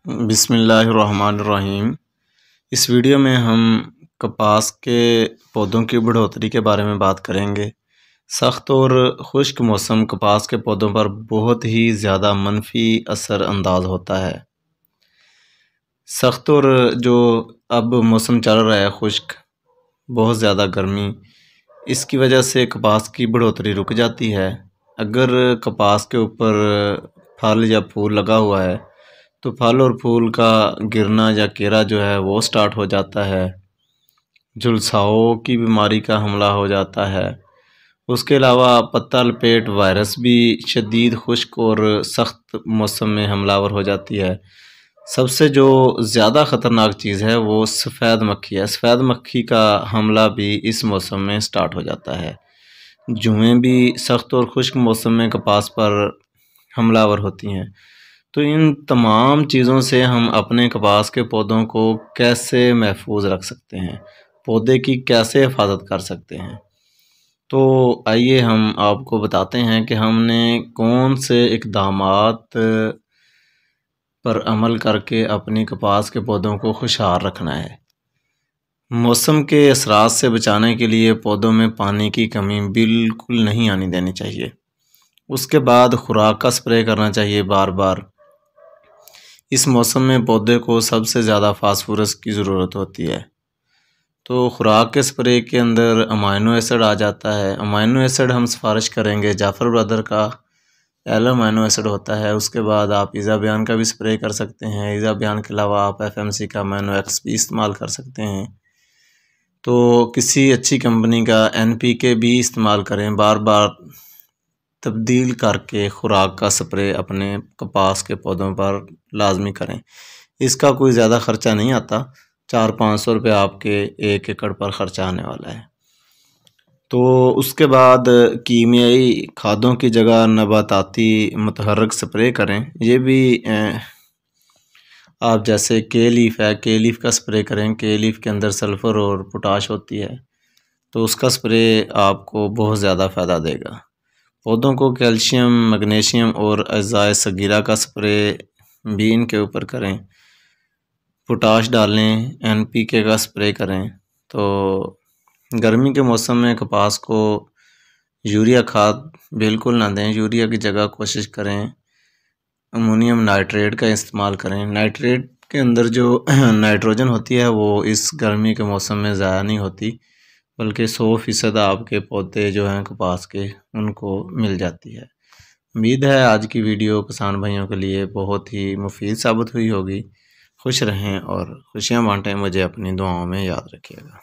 بسم اللہ الرحمن الرحیم۔ اس ویڈیو میں ہم کپاس کے پودوں کی بڑھوتری کے بارے میں بات کریں گے۔ سخت اور خشک موسم کپاس کے پودوں پر بہت ہی زیادہ منفی اثر انداز ہوتا ہے۔ سخت اور جو اب موسم چل رہا ہے خشک، بہت زیادہ گرمی، اس کی وجہ سے کپاس کی بڑھوتری رک جاتی ہے۔ اگر کپاس کے اوپر پھل یا پھول لگا ہوا ہے تو پھل اور پھول کا گرنا یا کیرا جو ہے وہ سٹارٹ ہو جاتا ہے، جھلساؤ کی بیماری کا حملہ ہو جاتا ہے۔ اس کے علاوہ پتا لپیٹ وائرس بھی شدید خشک اور سخت موسم میں حملہ آور ہو جاتی ہے۔ سب سے جو زیادہ خطرناک چیز ہے وہ سفید مکھی ہے۔ سفید مکھی کا حملہ بھی اس موسم میں سٹارٹ ہو جاتا ہے۔ جوئیں بھی سخت اور خشک موسم میں کپاس پر حملہ آور ہوتی ہیں۔ تو ان تمام چیزوں سے ہم اپنے کپاس کے پودوں کو کیسے محفوظ رکھ سکتے ہیں، پودے کی کیسے حفاظت کر سکتے ہیں، تو آئیے ہم آپ کو بتاتے ہیں کہ ہم نے کون سے اقدامات پر عمل کر کے اپنی کپاس کے پودوں کو خوشحال رکھنا ہے۔ موسم کے اثرات سے بچانے کے لیے پودوں میں پانی کی کمی بالکل نہیں آنی دینی چاہیے۔ اس کے بعد خوراک کا سپرے کرنا چاہیے بار بار۔ اس موسم میں پودے کو سب سے زیادہ فاسفورس کی ضرورت ہوتی ہے، تو خوراک کے سپرے کے اندر امائنو ایسڈ آ جاتا ہے۔ امائنو ایسڈ ہم سفارش کریں گے جعفر برادر کا ایل امائنو ایسڈ ہوتا ہے۔ اس کے بعد آپ ایزا بیان کا بھی سپرے کر سکتے ہیں۔ ایزا بیان کے علاوہ آپ ایف ایم سی کا امائنو ایکس بھی استعمال کر سکتے ہیں۔ تو کسی اچھی کمپنی کا این پی کے بھی استعمال کریں، بار بار تبدیل کر کے خوراک کا سپرے اپنے کپاس کے پودوں پر لازمی کریں۔ اس کا کوئی زیادہ خرچہ نہیں آتا، 400-500 روپے آپ کے 1 ایکڑ پر خرچہ آنے والا ہے۔ تو اس کے بعد کیمیائی کھادوں کی جگہ نباتاتی متحرک سپرے کریں۔ یہ بھی آپ جیسے کے لیف ہے، کے لیف کا سپرے کریں۔ کے لیف کے اندر سلفر اور پوٹاش ہوتی ہے، تو اس کا سپرے آپ کو بہت زیادہ فائدہ دے گا۔ پودوں کو کیلشیم، میگنیشیم اور اجزاء صغیرہ کا سپرے بھی ان کے اوپر کریں۔ پوٹاش ڈالیں، این پی کے کا سپرے کریں۔ تو گرمی کے موسم میں کپاس کو یوریا کھاد بالکل نہ دیں، یوریا کی جگہ کوشش کریں امونیم نائٹریٹ کا استعمال کریں۔ نائٹریٹ کے اندر جو نائٹروجن ہوتی ہے وہ اس گرمی کے موسم میں ضائع نہیں ہوتی، بلکہ 100% آپ کے پودے جو ہیں کپاس کے ان کو مل جاتی ہے۔ امید ہے آج کی ویڈیو کسان بھائیوں کے لیے بہت ہی مفید ثابت ہوئی ہوگی۔ خوش رہیں اور خوشیاں بانٹیں، مجھے اپنی دعاؤں میں یاد رکھیے گا۔